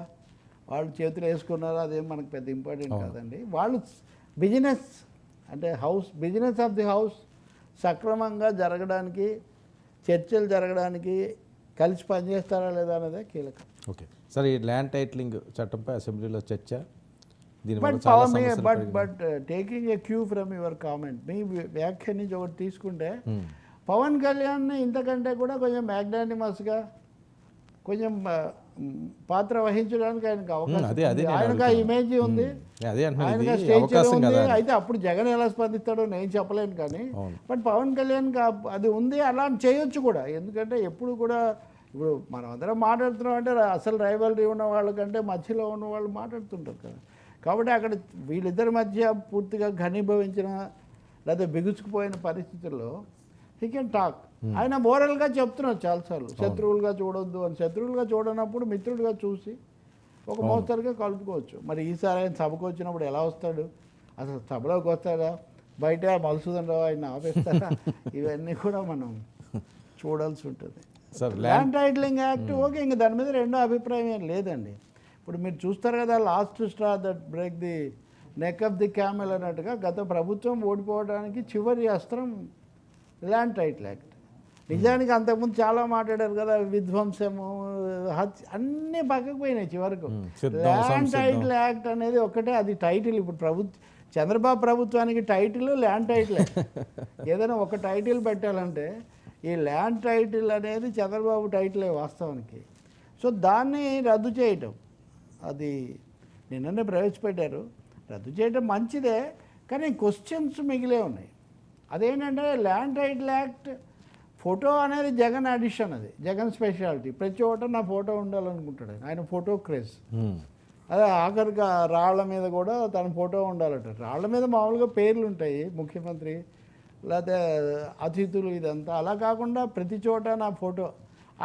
S2: వాళ్ళు చేతులు వేసుకున్నారా, అదేం మనకు పెద్ద ఇంపార్టెంట్ కాదండి. వాళ్ళు బిజినెస్ అంటే బిజినెస్ ఆఫ్ ది హౌస్ సక్రమంగా జరగడానికి, చర్చలు జరగడానికి కలిసి పనిచేస్తారా లేదా అనేదే కీలకం.
S1: ఓకే సార్, ఈ ల్యాండ్ టైటిలింగ్ చట్టంపై అసెంబ్లీలో చర్చ.
S2: But taking a cue from your comment, మీ వ్యాఖ్య నుంచి ఒకటి తీసుకుంటే పవన్ కళ్యాణ్ ఇంతకంటే కూడా కొంచెం మ్యాగ్నానిమస్గా కొంచెం పాత్ర వహించడానికి ఆయనకు అవకాశం, ఆయనకు ఆ ఇమేజ్ ఉంది, ఆయనకు స్టేజ్ ఉంది. అయితే అప్పుడు జగన్ ఎలా స్పందిస్తాడో నేను చెప్పలేను, కానీ బట్ పవన్ కళ్యాణ్కి అది ఉంది, అలా చేయొచ్చు కూడా. ఎందుకంటే ఎప్పుడు కూడా ఇప్పుడు మనం అందరం మాట్లాడుతున్నాం అంటే అసలు రైవల్రీ ఉన్న వాళ్ళకంటే మధ్యలో ఉన్న వాళ్ళు మాట్లాడుతుంటారు కదా. కాబట్టి అక్కడ వీళ్ళిద్దరి మధ్య పూర్తిగా ఘనీభవించిన లేదా బిగుసుకుపోయిన పరిస్థితుల్లో హీ కెన్ టాక్. ఆయన మోరల్గా చెప్తున్నాడు చాలాసార్లు, శత్రువులుగా చూడొద్దు అని. శత్రువులుగా చూడనప్పుడు మిత్రుడిగా చూసి ఒక మోస్తరుగా కలుపుకోవచ్చు. మరి ఈసారి ఆయన సభకు వచ్చినప్పుడు ఎలా వస్తాడు, అసలు సభలోకి వస్తాడా, బయట మధుసూదన్ రావు ఆయన ఆపేస్తారా, ఇవన్నీ కూడా మనం చూడాల్సి ఉంటుంది. ల్యాండ్ టైటిలింగ్ యాక్ట్ ఓకే, ఇంకా దాని మీద రెండో అభిప్రాయం ఏం లేదండి. ఇప్పుడు మీరు చూస్తారు కదా, last straw that break the neck of the camel అన్నట్టుగా గత ప్రభుత్వం ఓడిపోవడానికి చివరి అస్త్రం ల్యాండ్ టైటిల్ యాక్ట్. నిజానికి అంతకుముందు చాలా మాట్లాడారు కదా, విధ్వంసము, హత్య అన్నీ పక్కకు పోయినాయి చివరకు. ల్యాండ్ టైటిల్ యాక్ట్ అనేది ఒకటే, అది టైటిల్. ఇప్పుడు చంద్రబాబు ప్రభుత్వానికి టైటిల్ ల్యాండ్ టైటిల్. ఏదైనా ఒక టైటిల్ పెట్టాలంటే ఈ ల్యాండ్ టైటిల్ అనేది చంద్రబాబు టైటిలే వాస్తవానికి. సో దాన్ని రద్దు చేయటం, అది నిన్ననే ప్రవేశపెట్టారు. రద్దు చేయటం మంచిదే, కానీ క్వశ్చన్స్ మిగిలే ఉన్నాయి. అదేంటంటే ల్యాండ్ టైటిల్ యాక్ట్ ఫోటో అనేది జగన్ అడిషన్, అది జగన్ స్పెషాలిటీ. ప్రతి చోట నా ఫోటో ఉండాలనుకుంటాడు ఆయన ఫోటో క్రేజ్. అదే ఆఖరిగా రాళ్ల మీద కూడా తన ఫోటో ఉండాలట. రాళ్ల మీద మామూలుగా పేర్లు ఉంటాయి, ముఖ్యమంత్రి లేకపోతే అతిథులు, ఇదంతా. అలా కాకుండా ప్రతి చోట నా ఫోటో.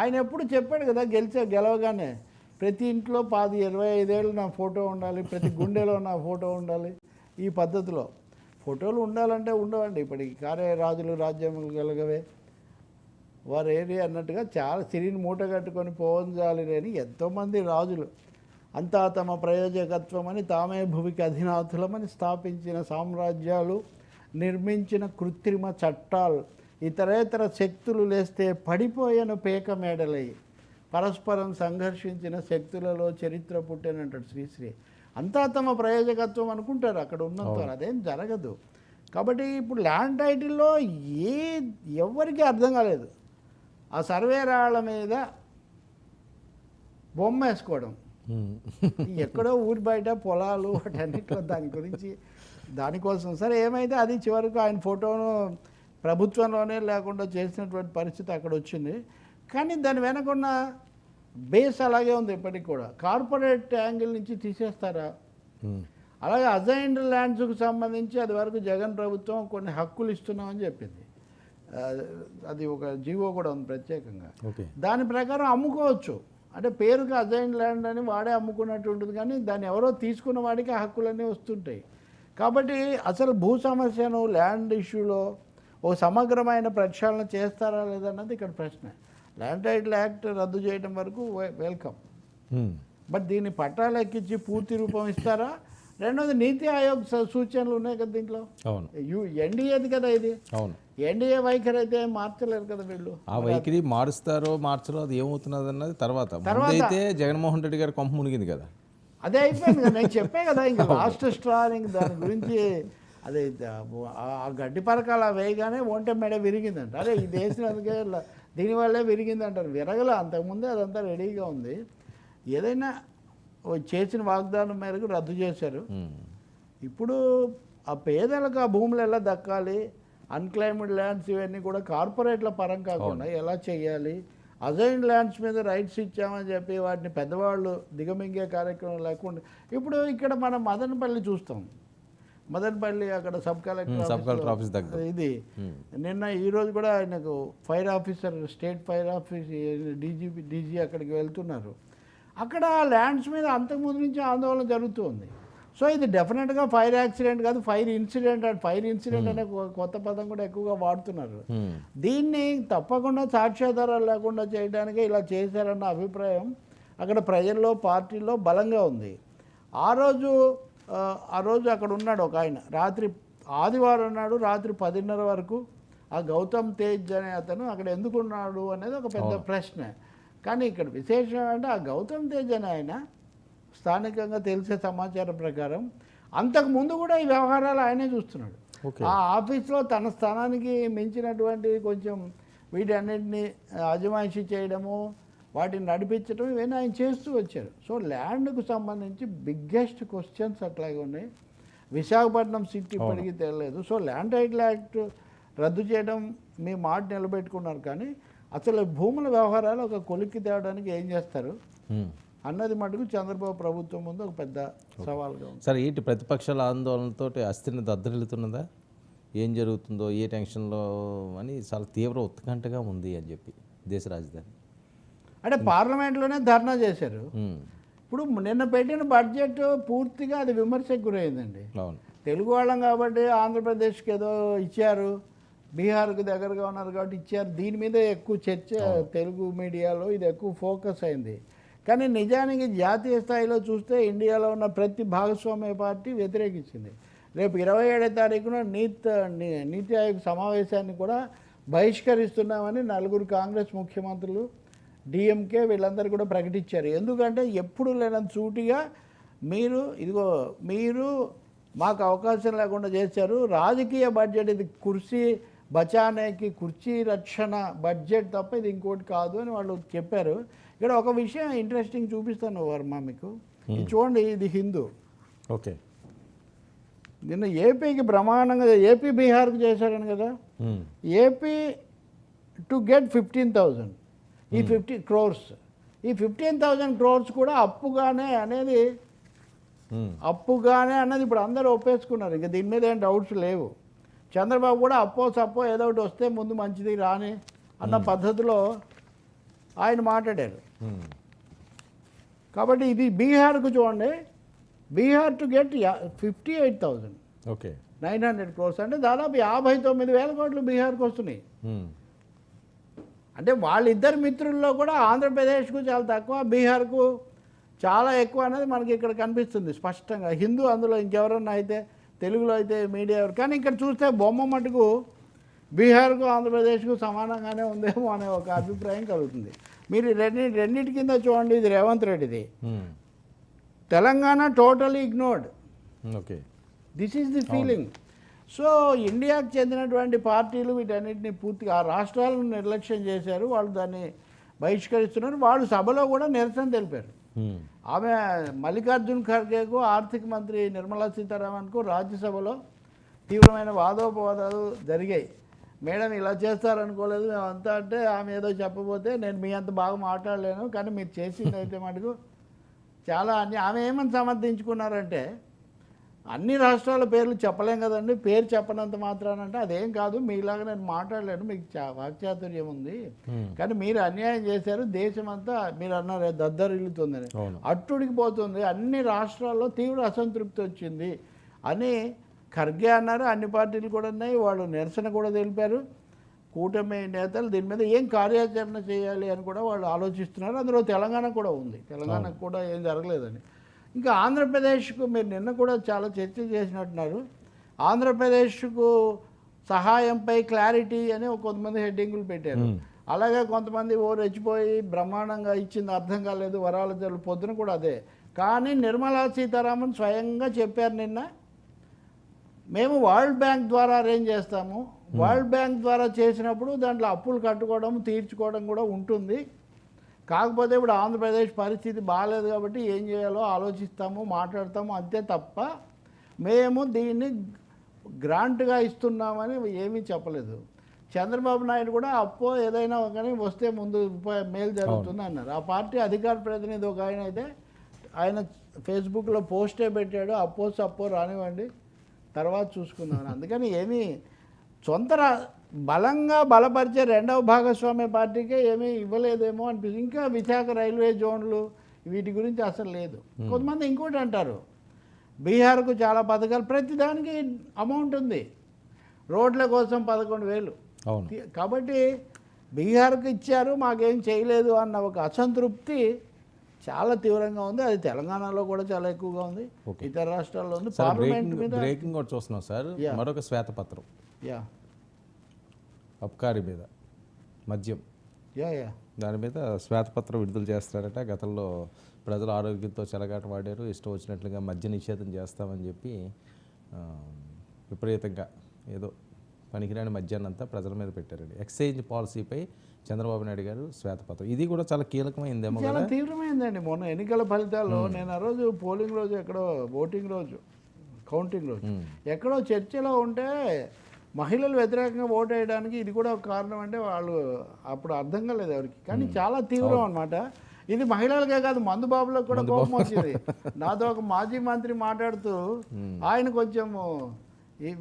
S2: ఆయన ఎప్పుడు చెప్పాడు కదా గెలవగానే, ప్రతి ఇంట్లో 25 ఏళ్ళు నా ఫోటో ఉండాలి, ప్రతి గుండెలో నా ఫోటో ఉండాలి. ఈ పద్ధతిలో ఫోటోలు ఉండాలంటే ఉండవండి. ఇప్పటికి కారే రాజులు రాజ్యములు గెలగవే వారు ఏరి అన్నట్టుగా చాలా సిరిని మూట కట్టుకొని పోవంజాలి అని ఎంతోమంది రాజులు అంతా తమ ప్రయోజకత్వం అని తామే భూమికి అధినాథులమని స్థాపించిన సామ్రాజ్యాలు, నిర్మించిన కృత్రిమ చట్టాలు, ఇతరేతర శక్తులు లేస్తే పడిపోయాను పేక మేడలై, పరస్పరం సంఘర్షించిన శక్తులలో చరిత్ర పుట్టానంటాడు శ్రీశ్రీ. అంతా తమ ప్రయోజకత్వం అనుకుంటారు అక్కడ ఉన్నంత, అదేం జరగదు. కాబట్టి ఇప్పుడు ల్యాండ్ టైటిల్లో ఎవరికి అర్థం కాలేదు. ఆ సర్వే రాళ్ల మీద బొమ్మ వేసుకోవడం, ఎక్కడో ఊరి బయట పొలాలు వాటన్నిట్లో దానికోసం సరే ఏమైతే అది చివరికి ఆయన ఫోటోను ప్రభుత్వంలోనే లేకుండా చేసినటువంటి పరిస్థితి అక్కడ వచ్చింది. కానీ దాని వెనకున్న బేస్ అలాగే ఉంది ఇప్పటికి కూడా. కార్పొరేట్ యాంగిల్ నుంచి తీసేస్తారా? అలాగే అజైన్డ్ ల్యాండ్స్కు సంబంధించి అది వరకు జగన్ ప్రభుత్వం కొన్ని హక్కులు ఇస్తున్నామని చెప్పింది. అది ఒక జీవో కూడా ఉంది ప్రత్యేకంగా. దాని ప్రకారం అమ్ముకోవచ్చు. అంటే పేరుకి అజైన్డ్ ల్యాండ్ అని వాడే అమ్ముకున్నట్టు ఉంటుంది, కానీ దాన్ని ఎవరో తీసుకున్న వాడికి ఆ హక్కులన్నీ వస్తుంటాయి. కాబట్టి అసలు భూ సమస్యను ల్యాండ్ ఇష్యూలో ఒక సమగ్రమైన ప్రక్షాళన చేస్తారా లేదన్నది ఇక్కడ ప్రశ్న. ల్యాండ్ టైటిల్ యాక్ట్ రద్దు చేయడం వరకు వెల్కమ్, బట్ దీన్ని పట్టాలు ఎక్కించి పూర్తి రూపం ఇస్తారా? రెండోది నీతి ఆయోగ్ సూచనలు ఉన్నాయి కదా దీంట్లో. ఎన్డీఏది కదా ఇది. ఎన్డీఏ వైఖరి అయితే మార్చలేరు కదా వీళ్ళు.
S1: ఆ వైఖరి మారుస్తారో మార్చరో అది ఏమవుతున్నది అన్నది తర్వాత. అయితే జగన్మోహన్ రెడ్డి గారి కొంప మునిగింది కదా,
S2: అదే అయిపోయింది కదా. నేను చెప్పే కదా ఇంకా లాస్ట్ స్ట్రా. ఇంక దాని గురించి అదే ఆ గడ్డి పరకాల వేయగానే ఒంటె మెడ విరిగిందంట. అదే ఇది వేసినందుకే దీనివల్లే విరిగిందంటారు. విరగల అంతకుముందే అదంతా రెడీగా ఉంది. ఏదైనా చేసిన వాగ్దానం మేరకు రద్దు చేశారు. ఇప్పుడు ఆ పేదలకు ఆ భూములు ఎలా దక్కాలి, అన్క్లైమ్డ్ ల్యాండ్స్ ఇవన్నీ కూడా కార్పొరేట్ల పరం కాకుండా ఎలా చేయాలి, అజైన్డ్ ల్యాండ్స్ మీద రైట్స్ ఇచ్చామని చెప్పి వాటిని పెద్దవాళ్ళు దిగమింగే కార్యక్రమం లేకుండా. ఇప్పుడు ఇక్కడ మనం మదనపల్లి చూస్తాం. మదనపల్లి అక్కడ సబ్ కలెక్టర్
S1: ఆఫీస్ దగ్గర
S2: ఇది నిన్న ఈరోజు కూడా ఆయనకు fire officer, state fire office DG అక్కడికి వెళ్తున్నారు. అక్కడ ల్యాండ్స్ మీద అంతకుముందు నుంచి ఆందోళన జరుగుతుంది. సో ఇది డెఫినెట్గా ఫైర్ యాక్సిడెంట్ కాదు, fire incident. And fire incident అనే కొత్త పదం కూడా ఎక్కువగా వాడుతున్నారు. దీన్ని తప్పకుండా సాక్ష్యాధారాలు లేకుండా చేయడానికే ఇలా చేశారన్న అభిప్రాయం అక్కడ ప్రజల్లో, పార్టీల్లో బలంగా ఉంది. ఆ రోజు అక్కడ ఉన్నాడు ఒక ఆయన, రాత్రి ఆదివారం నాడు రాత్రి 10:30 వరకు ఆ గౌతమ్ తేజ్ అనే అతను అక్కడ ఎందుకున్నాడు అనేది ఒక పెద్ద ప్రశ్న. కానీ ఇక్కడ విశేషం అంటే ఆ గౌతమ్ తేజ్ అనే ఆయన స్థానికంగా తెలిసే సమాచారం ప్రకారం అంతకుముందు కూడా ఈ వ్యవహారాలు ఆయనే చూస్తున్నాడు. ఆ ఆఫీస్లో తన స్థానానికి మించినటువంటి కొంచెం వీటన్నిటిని అజమాయిషీ చేయడము, వాటిని నడిపించడం, ఇవన్నీ ఆయన చేస్తూ వచ్చారు. సో ల్యాండ్కు సంబంధించి బిగ్గెస్ట్ క్వశ్చన్స్ అట్లాగే ఉన్నాయి. విశాఖపట్నం సిటీ ఇప్పటికీ తెలియలేదు. సో ల్యాండ్ టైటిల్ యాక్ట్ రద్దు చేయడం మీ మాట నిలబెట్టుకున్నారు, కానీ అసలు భూముల వ్యవహారాలు ఒక కొలిక్కి తేవడానికి ఏం చేస్తారు అన్నది మటుకు చంద్రబాబు ప్రభుత్వం ముందు ఒక పెద్ద సవాల్గా ఉంది.
S1: సరే, ఏంటి ప్రతిపక్షాల ఆందోళనతో అస్థిని దద్దరిల్లుతున్నదా? ఏం జరుగుతుందో, ఏ టెన్షన్లో అని చాలా తీవ్ర ఉత్కంఠగా ఉంది అని చెప్పి దేశ రాజధాని
S2: అంటే పార్లమెంట్లోనే ధర్నా చేశారు. ఇప్పుడు నిన్న పెట్టిన బడ్జెట్ పూర్తిగా అది విమర్శకు గురైందండి. తెలుగు వాళ్ళం కాబట్టి ఆంధ్రప్రదేశ్కి ఏదో ఇచ్చారు, బీహార్కు దగ్గరగా ఉన్నారు కాబట్టి ఇచ్చారు, దీని మీద ఎక్కువ చర్చ తెలుగు మీడియాలో, ఇది ఎక్కువ ఫోకస్ అయింది. కానీ నిజానికి జాతీయ స్థాయిలో చూస్తే ఇండియాలో ఉన్న ప్రతి భాగస్వామ్య పార్టీ వ్యతిరేకించింది. రేపు 27వ తారీఖున నీతి ఆయోగ్ సమావేశాన్ని కూడా బహిష్కరిస్తున్నామని 4 కాంగ్రెస్ ముఖ్యమంత్రులు, డిఎంకే వీళ్ళందరూ కూడా ప్రకటించారు. ఎందుకంటే ఎప్పుడు లేనంత సూటిగా మీరు మాకు అవకాశం లేకుండా చేశారు, రాజకీయ బడ్జెట్ ఇది, కుర్చీ బచానేకి కుర్చీ రక్షణ బడ్జెట్ తప్ప ఇది ఇంకోటి కాదు అని వాళ్ళు చెప్పారు. ఇక్కడ ఒక విషయం ఇంట్రెస్టింగ్ చూపిస్తాను వర్మ మీకు, ఇది చూడండి, ఇది హిందూ.
S1: ఓకే,
S2: నిన్న ఏపీకి బ్రహ్మాండంగా ఏపీ బీహార్కి చేశారని కదా, ఏపీ టు గెట్ 15,000 ఈ 50 crores, ఈ 15,000 crores కూడా అప్పుగానే అన్నది ఇప్పుడు అందరూ ఒప్పేసుకున్నారు. ఇంకా దీని మీద ఏం డౌట్స్ లేవు. చంద్రబాబు కూడా అప్పో సప్పో ఏదో ఒకటి వస్తే ముందు మంచిది రాని అన్న పద్ధతిలో ఆయన మాట్లాడారు. కాబట్టి ఇది బీహార్కు చూడండి, బీహార్ టు గెట్ 58,900 crores అంటే దాదాపు 59,000 కోట్లు బీహార్కి వస్తున్నాయి. అంటే వాళ్ళిద్దరు మిత్రుల్లో కూడా ఆంధ్రప్రదేశ్కు చాలా తక్కువ, బీహార్కు చాలా ఎక్కువ అనేది మనకి ఇక్కడ కనిపిస్తుంది స్పష్టంగా. హిందూ అందులో ఇంకెవరన్నా అయితే తెలుగులో అయితే మీడియా ఎవరు, కానీ ఇక్కడ చూస్తే బొమ్మ మటుకు బీహార్కు ఆంధ్రప్రదేశ్కు సమానంగానే ఉందేమో అనే ఒక అభిప్రాయం కలుగుతుంది. మీరు రెండింటి కింద చూడండి, ఇది రేవంత్ రెడ్డిది, Telangana totally ignored.
S1: Okay,
S2: this is the feeling. So ఇండియాకు చెందినటువంటి పార్టీలు వీటన్నిటిని పూర్తిగా ఆ రాష్ట్రాలను నిర్లక్ష్యం చేశారు, వాళ్ళు దాన్ని బహిష్కరిస్తున్నారు. వాళ్ళు సభలో కూడా నిరసన తెలిపారు. ఆమె మల్లికార్జున్ ఖర్గేకు, ఆర్థిక మంత్రి నిర్మలా సీతారామన్కు రాజ్యసభలో తీవ్రమైన వాదోపవాదాలు జరిగాయి. మేడం ఇలా చేస్తారనుకోలేదు మేమంతా అంటే, ఆమె ఏదో చెప్పబోతే నేను మీ అంత బాగా మాట్లాడలేను కానీ మీరు చేసింది అయితే మటుకు చాలా అని ఆమె ఏమని సమర్థించుకున్నారంటే, అన్ని రాష్ట్రాల పేర్లు చెప్పలేం కదండి, పేరు చెప్పనంత మాత్రానంటే అదేం కాదు, మీలాగా నేను మాట్లాడలేను, మీకు వాక్చాతుర్యం ఉంది, కానీ మీరు అన్యాయం చేశారు, దేశం అంతా మీరు అన్నారు దద్దరిల్లుతుందని, అట్టుడికి పోతుంది, అన్ని రాష్ట్రాల్లో తీవ్ర అసంతృప్తి వచ్చింది అని ఖర్గే అన్నారు. అన్ని పార్టీలు కూడా ఉన్నాయి, వాళ్ళు నిరసన కూడా తెలిపారు. కూటమి నేతలు దీని మీద ఏం కార్యాచరణ చేయాలి అని కూడా వాళ్ళు ఆలోచిస్తున్నారు. అందులో తెలంగాణ కూడా ఉంది, తెలంగాణకు కూడా ఏం జరగలేదని. ఇంకా ఆంధ్రప్రదేశ్కు మీరు నిన్న కూడా చాలా చర్చ చేసినట్టున్నారు. ఆంధ్రప్రదేశ్కు సహాయంపై క్లారిటీ అని కొంతమంది హెడ్డింగులు పెట్టారు. అలాగే కొంతమంది రెచ్చిపోయి బ్రహ్మాండంగా ఇచ్చింది అర్థం కాలేదు, వరాల జల్లు పొద్దున కూడా అదే. కానీ నిర్మలా సీతారామన్ స్వయంగా చెప్పారు నిన్న, మేము వరల్డ్ బ్యాంక్ ద్వారా అరేంజ్ చేస్తాము, వరల్డ్ బ్యాంక్ ద్వారా చేసినప్పుడు దాంట్లో అప్పులు కట్టుకోవడం తీర్చుకోవడం కూడా ఉంటుంది, కాకపోతే ఇప్పుడు ఆంధ్రప్రదేశ్ పరిస్థితి బాగాలేదు కాబట్టి ఏం చేయాలో ఆలోచిస్తాము, మాట్లాడతాము, అంతే తప్ప మేము దీన్ని గ్రాంట్గా ఇస్తున్నామని ఏమీ చెప్పలేదు. చంద్రబాబు నాయుడు కూడా అప్పో ఏదైనా కానీ వస్తే ముందు మేలు జరుగుతుంది అన్నారు. ఆ పార్టీ అధికార ప్రతినిధి ఒక ఆయన అయితే ఆయన ఫేస్బుక్లో పోస్టే పెట్టాడు, అప్పో సప్పో రానివ్వండి తర్వాత చూసుకుందామని. అందుకని ఏమీ సొంత బలంగా బలపరిచే రెండవ భాగస్వామ్య పార్టీకే ఏమీ ఇవ్వలేదేమో అనిపిస్తుంది. ఇంకా విశాఖ రైల్వే జోన్లు వీటి గురించి అసలు లేదు. కొంతమంది ఇంకోటి అంటారు, బీహార్కు చాలా పథకాలు, ప్రతిదానికి అమౌంట్ ఉంది, రోడ్ల కోసం 11,000, కాబట్టి బీహార్కు ఇచ్చారు మాకేం చేయలేదు అన్న ఒక అసంతృప్తి చాలా తీవ్రంగా ఉంది. అది తెలంగాణలో కూడా చాలా ఎక్కువగా ఉంది, ఇతర రాష్ట్రాల్లో ఉంది. పార్లమెంట్ మీద
S1: బ్రేకింగ్ కూడా చూస్తున్నాం సార్, మరొక శ్వేతపత్రం అబ్కారీ మీద, మద్యం దాని మీద శ్వేతపత్రం విడుదల చేస్తారట. గతంలో ప్రజల ఆరోగ్యంతో చెలగాట వాడారు, ఇష్టం వచ్చినట్లుగా మద్య నిషేధం చేస్తామని చెప్పి విపరీతంగా ఏదో పనికిరాని మద్యాన్నంతా ప్రజల మీద పెట్టారండి. ఎక్సైజ్ పాలసీపై చంద్రబాబు నాయుడు గారు శ్వేతపత్రం, ఇది కూడా చాలా కీలకమైందేమో,
S2: చాలా తీవ్రమైందండి. మొన్న ఎన్నికల ఫలితాల్లో నేను ఆ రోజు పోలింగ్ రోజు ఎక్కడో ఓటింగ్ రోజు కౌంటింగ్ రోజు ఎక్కడో చర్చలో ఉంటే మహిళలు వ్యతిరేకంగా ఓటు వేయడానికి ఇది కూడా ఒక కారణం అంటే వాళ్ళు అప్పుడు అర్థం కాలేదు ఎవరికి, కానీ చాలా తీవ్రం అనమాట. ఇది మహిళలకే కాదు మందు బాబులకు కూడా కోపం వచ్చింది. నాతో ఒక మాజీ మంత్రి మాట్లాడుతూ ఆయన కొంచెము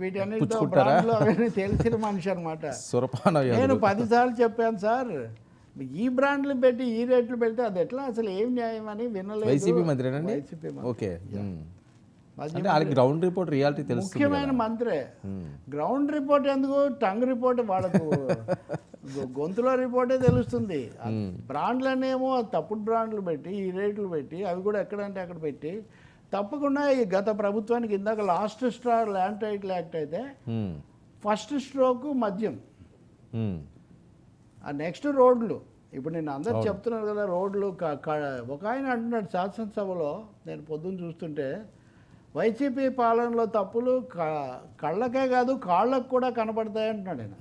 S2: వీటన్నిటితో బ్రాండ్లు అవన్నీ తెలిసిన మనిషి అనమాట. నేను 10 సార్లు చెప్పాను సార్, ఈ బ్రాండ్లు పెట్టి ఈ రేట్లు పెడితే అది ఎట్లా, అసలు ఏం న్యాయం అని వినలేదు.
S1: వైసీపీ మంత్రి గ్రౌండ్ రిపోర్ట్ రియాలిటీ తెలుసు,
S2: ముఖ్యమైన మంత్రే. గ్రౌండ్ రిపోర్ట్ ఎందుకు, టంగ్ రిపోర్ట్ వాళ్ళకు గొంతులో రిపోర్టే తెలుస్తుంది. బ్రాండ్లనేమో తప్పుడు బ్రాండ్లు పెట్టి ఈ రేట్లు పెట్టి అవి కూడా ఎక్కడంటే అక్కడ పెట్టి తప్పకుండా ఈ గత ప్రభుత్వానికి ఇందాక last straw land title act అయితే ఫస్ట్ స్ట్రోకు మద్యం, ఆ నెక్స్ట్ రోడ్లు. ఇప్పుడు నేను అందరు చెప్తున్నారు కదా రోడ్లు. ఒక ఆయన అంటున్నాడు శాసనసభలో, నేను పొద్దున్న చూస్తుంటే వైసీపీ పాలనలో తప్పులు కళ్ళకే కాదు కాళ్ళకు కూడా కనబడతాయి అంటున్నాడు ఆయన.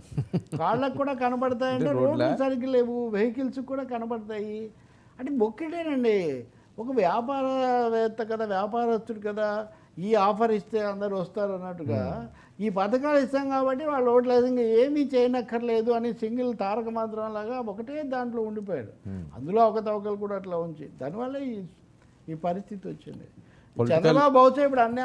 S2: కాళ్ళకు కూడా కనబడతాయంటే రోడ్లు సరిగ్గా లేవు, వెహికల్స్ కూడా కనబడతాయి. అంటే ఒక్కటేనండి, ఒక వ్యాపారవేత్త కదా, వ్యాపారస్తుడు కదా, ఈ ఆఫర్ ఇస్తే అందరు వస్తారు అన్నట్టుగా ఈ పథకాలు ఇస్తాం కాబట్టి వాళ్ళు ఓట్లు వేసి ఇంకా ఏమీ చేయనక్కర్లేదు అని సింగిల్ తారక మంత్రం లాగా ఒకటే దాంట్లో ఉండిపోయాడు. అందులో అవకతవకలు కూడా అట్లా ఉంచి దానివల్ల ఈ పరిస్థితి వచ్చింది. చంద్రబాబు బహుశా ఇప్పుడు అన్నీ